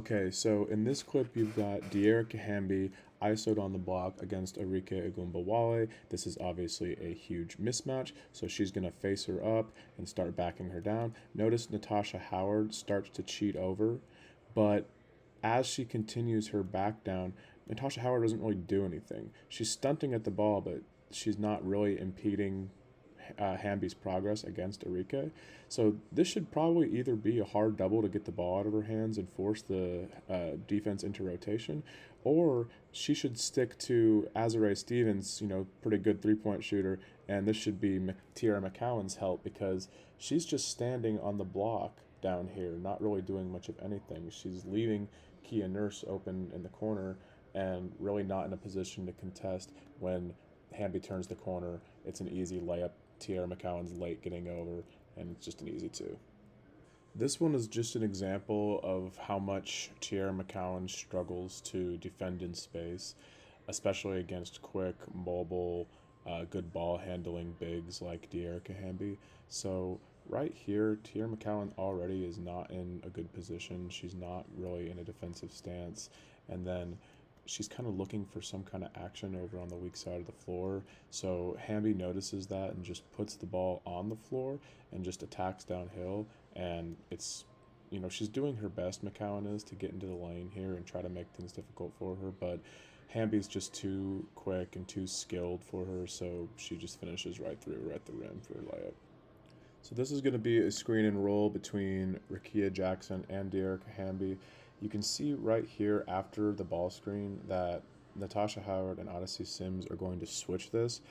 Okay, so in this clip, you've got De'Erica Hamby ISO'd on the block against Arike Agumbawale. This is obviously a huge mismatch, so she's going to face her up and start backing her down. Notice Natasha Howard starts to cheat over, but as she continues her back down, Natasha Howard doesn't really do anything. She's stunting at the ball, but she's not really impeding Hamby's progress against Arike. So this should probably either be a hard double to get the ball out of her hands and force the defense into rotation, or she should stick to Azare Stevens, pretty good three-point shooter, and this should be Tiara McCowan's help because she's just standing on the block down here, not really doing much of anything. She's leaving Kia Nurse open in the corner and really not in a position to contest when Hamby turns the corner. It's an easy layup. Tiara McCowan's late getting over, and it's just an easy two. This one is just an example of how much Tiara McCowan struggles to defend in space, especially against quick, mobile, good ball handling bigs like De'Erica Hamby. So right here, Tiara McCowan already is not in a good position. She's not really in a defensive stance, and then she's kind of looking for some kind of action over on the weak side of the floor. So Hamby notices that and just puts the ball on the floor and just attacks downhill. And she's doing her best, McCowan is, to get into the lane here and try to make things difficult for her. But Hamby's just too quick and too skilled for her, so she just finishes right through, right at the rim for a layup. So this is going to be a screen and roll between Rakia Jackson and De'Erica Hamby. You can see right here after the ball screen that Natasha Howard and Odyssey Sims are going to switch this.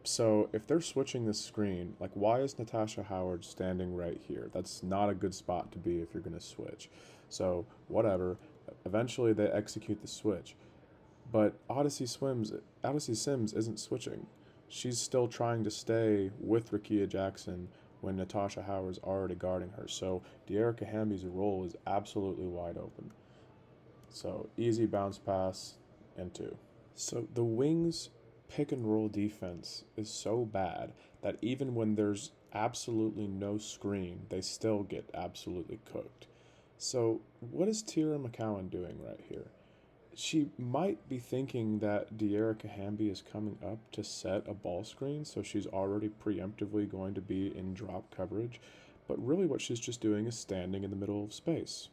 So if they're switching this screen, like why is Natasha Howard standing right here? That's not a good spot to be if you're going to switch. So whatever. Eventually they execute the switch. But Odyssey Sims isn't switching. She's still trying to stay with Rakia Jackson when Natasha Howard's already guarding her. So De'Erica Hamby's role is absolutely wide open. So easy bounce pass and two. So the Wings pick and roll defense is so bad that even when there's absolutely no screen, they still get absolutely cooked. So what is Tira McCowan doing right here? She might be thinking that De'Erica Hamby is coming up to set a ball screen, so she's already preemptively going to be in drop coverage. But really, what she's just doing is standing in the middle of space,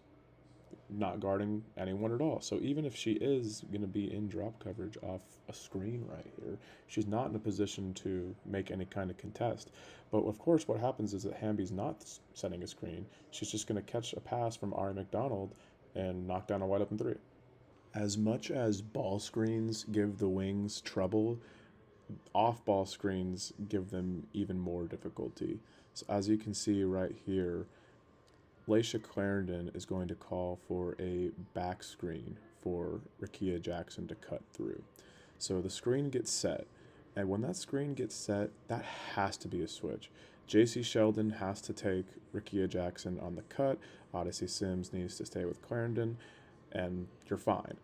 not guarding anyone at all. So even if she is going to be in drop coverage off a screen right here, she's not in a position to make any kind of contest. But of course, what happens is that Hamby's not setting a screen. She's just going to catch a pass from Ari McDonald and knock down a wide open three. As much as ball screens give the Wings trouble, off ball screens give them even more difficulty. So, as you can see right here, Laisha Clarendon is going to call for a back screen for Rakia Jackson to cut through. So, the screen gets set, and when that screen gets set, that has to be a switch. JC Sheldon has to take Rakia Jackson on the cut. Odyssey Sims needs to stay with Clarendon, and you're fine.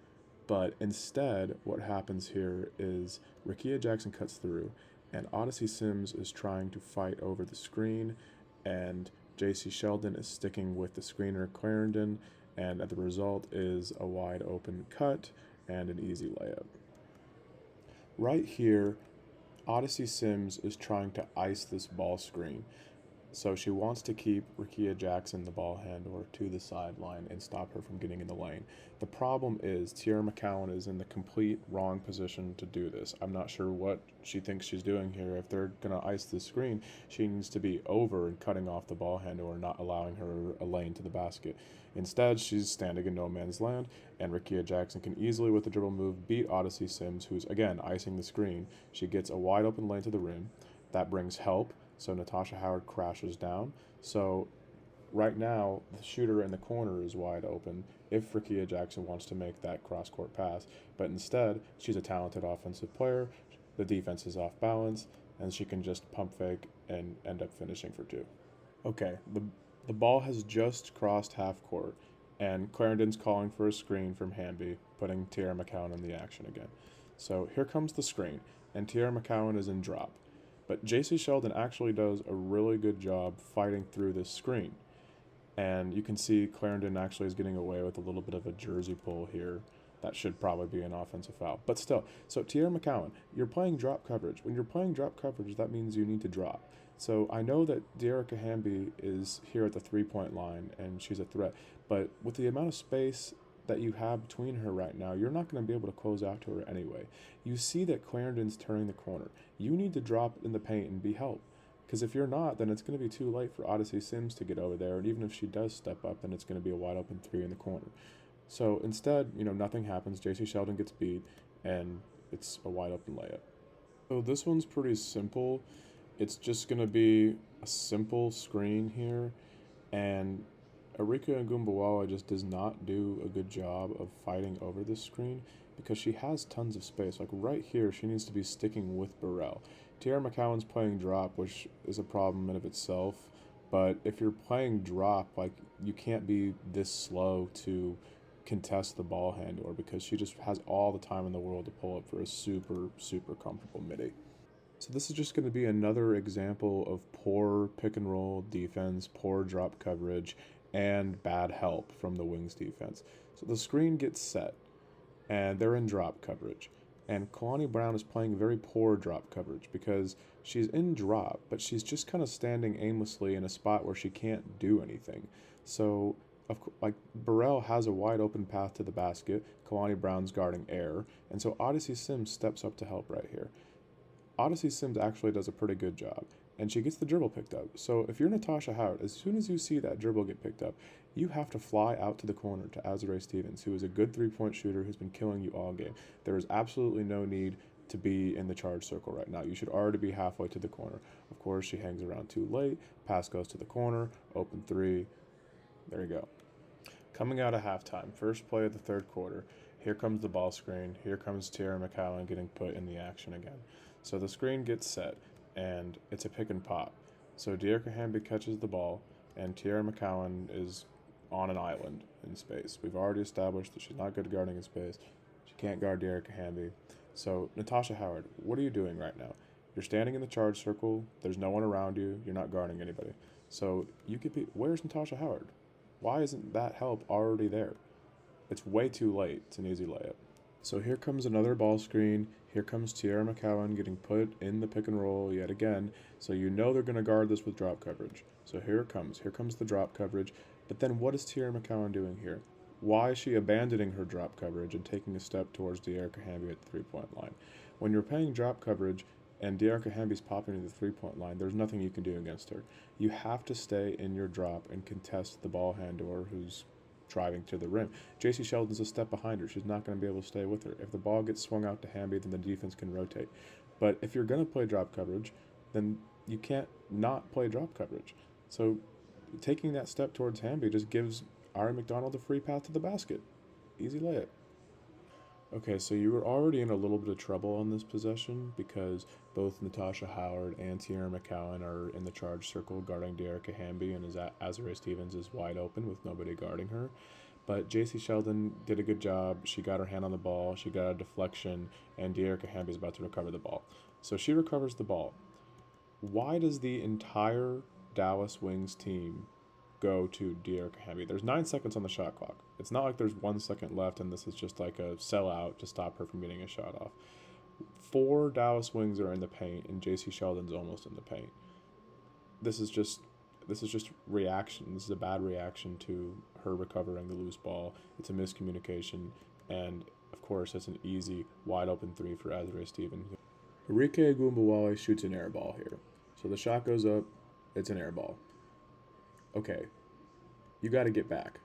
But instead, what happens here is Rakia Jackson cuts through, and Odyssey Sims is trying to fight over the screen, and JC Sheldon is sticking with the screener Clarendon, and the result is a wide open cut and an easy layup. Right here, Odyssey Sims is trying to ice this ball screen. So she wants to keep Rakia Jackson, the ball handler, to the sideline and stop her from getting in the lane. The problem is Tiara McCowan is in the complete wrong position to do this. I'm not sure what she thinks she's doing here. If they're going to ice the screen, she needs to be over and cutting off the ball handler, not allowing her a lane to the basket. Instead, she's standing in no man's land, and Rakia Jackson can easily, with the dribble move, beat Odyssey Sims, who's, again, icing the screen. She gets a wide open lane to the rim. That brings help. So Natasha Howard crashes down. So right now, the shooter in the corner is wide open if Rakia Jackson wants to make that cross-court pass. But instead, she's a talented offensive player. The defense is off balance, and she can just pump fake and end up finishing for two. Okay, the ball has just crossed half court, and Clarendon's calling for a screen from Hamby, putting Tiara McCowan in the action again. So here comes the screen, and Tiara McCowan is in drop. But JC Sheldon actually does a really good job fighting through this screen. And you can see Clarendon actually is getting away with a little bit of a jersey pull here. That should probably be an offensive foul. But still, so Tierra McCowan, you're playing drop coverage. When you're playing drop coverage, that means you need to drop. So I know that Dearica Hamby is here at the 3 point line and she's a threat, but with the amount of space that you have between her right now, you're not going to be able to close out to her anyway. You see that Clarendon's turning the corner. You need to drop in the paint and be helped. Because if you're not, then it's going to be too late for Odyssey Sims to get over there. And even if she does step up, then it's going to be a wide open three in the corner. So instead, nothing happens. JC Sheldon gets beat, and it's a wide open layup. So this one's pretty simple. It's just going to be a simple screen here, and Arika Ngumbawala just does not do a good job of fighting over this screen because she has tons of space. Like right here, she needs to be sticking with Burrell. Tierra McCowan's playing drop, which is a problem in of itself. But if you're playing drop, like you can't be this slow to contest the ball handler because she just has all the time in the world to pull up for a super, super comfortable midi. So this is just going to be another example of poor pick and roll defense, poor drop coverage, and bad help from the Wings defense. So the screen gets set, and they're in drop coverage. And Kalani Brown is playing very poor drop coverage because she's in drop, but she's just kind of standing aimlessly in a spot where she can't do anything. So, like Burrell has a wide open path to the basket. Kalani Brown's guarding air, and so Odyssey Sims steps up to help right here. Odyssey Sims actually does a pretty good job, and she gets the dribble picked up. So if you're Natasha Howard, as soon as you see that dribble get picked up, you have to fly out to the corner to Azurá Stevens, who is a good 3 point shooter who's been killing you all game. There is absolutely no need to be in the charge circle right now. You should already be halfway to the corner. Of course, she hangs around too late. Pass goes to the corner, open three. There you go. Coming out of halftime, first play of the third quarter, here comes the ball screen. Here comes Tierra McCowan getting put in the action again. So the screen gets set, and it's a pick and pop. So Dearica Hamby catches the ball, and Tierra McCowan is on an island in space. We've already established that she's not good at guarding in space. She can't guard Dearica Hamby. So Natasha Howard, what are you doing right now? You're standing in the charge circle. There's no one around you. You're not guarding anybody. So you could be. Where's Natasha Howard? Why isn't that help already there? It's way too late. It's an easy layup. So here comes another ball screen. Here comes Tierra McCowan getting put in the pick and roll yet again. So you know they're going to guard this with drop coverage. So here it comes. Here comes the drop coverage. But then what is Tierra McCowan doing here? Why is she abandoning her drop coverage and taking a step towards Dearica Hamby at the 3 point line? When you're playing drop coverage and Dearica Hamby's popping to the 3 point line, there's nothing you can do against her. You have to stay in your drop and contest the ball handler who's driving to the rim. JC Sheldon's a step behind her. She's not going to be able to stay with her. If the ball gets swung out to Hamby, then the defense can rotate. But if you're going to play drop coverage, then you can't not play drop coverage. So taking that step towards Hamby just gives Ari McDonald a free path to the basket. Easy layup. Okay, so you were already in a little bit of trouble on this possession because both Natasha Howard and Tierra McCowan are in the charge circle guarding Dearica Hamby, and Azurá Stevens is wide open with nobody guarding her. But JC Sheldon did a good job. She got her hand on the ball, she got a deflection, and Dearica Hamby is about to recover the ball. So she recovers the ball. Why does the entire Dallas Wings team go to Dearica Hamby? There's 9 seconds on the shot clock. It's not like there's 1 second left and this is just like a sellout to stop her from getting a shot off. 4 Dallas Wings are in the paint and JC Sheldon's almost in the paint. This is just reaction. This is a bad reaction to her recovering the loose ball. It's a miscommunication, and of course it's an easy wide open three for Azurá Stevens. Arike Agumbawale shoots an air ball here. So the shot goes up, it's an air ball. Okay, you got to get back.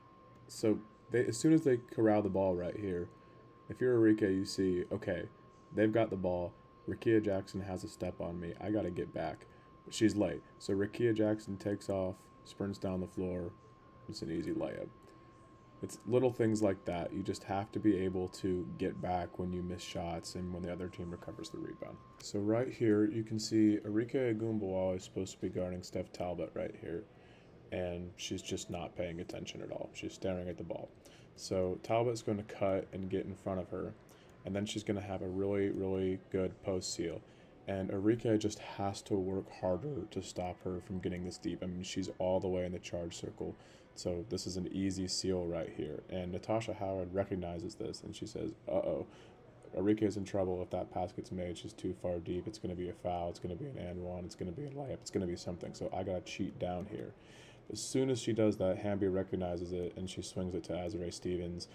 So as soon as they corral the ball right here, if you're Arike, you see, okay, they've got the ball. Rickea Jackson has a step on me. I got to get back. She's late. So Rickea Jackson takes off, sprints down the floor. It's an easy layup. It's little things like that. You just have to be able to get back when you miss shots and when the other team recovers the rebound. So right here, you can see Arike Agumbawale is supposed to be guarding Steph Talbot right here. And she's just not paying attention at all. She's staring at the ball. So Talbot's going to cut and get in front of her, and then she's going to have a really, really good post seal. And Arike just has to work harder to stop her from getting this deep. I mean, she's all the way in the charge circle. So this is an easy seal right here. And Natasha Howard recognizes this and she says, uh-oh, Arike is in trouble if that pass gets made. She's too far deep. It's going to be a foul. It's going to be an and one. It's going to be a layup. It's going to be something. So I got to cheat down here. As soon as she does that, Hamby recognizes it and she swings it to Azare Stevens,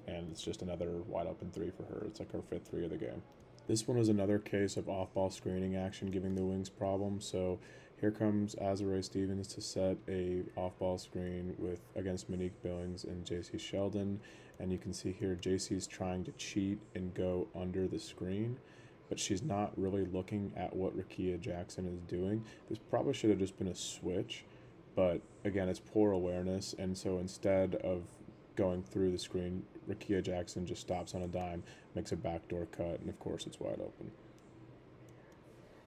and it's just another wide open three for her. It's like her fifth three of the game. This one was another case of off-ball screening action giving the Wings problems. So here comes Azare Stevens to set a off-ball screen with against Monique Billings and JC Sheldon, and you can see here JC's trying to cheat and go under the screen, but she's not really looking at what Rakia Jackson is doing. This probably should have just been a switch, but again, it's poor awareness, and so instead of going through the screen, Rakia Jackson just stops on a dime, makes a backdoor cut, and of course it's wide open.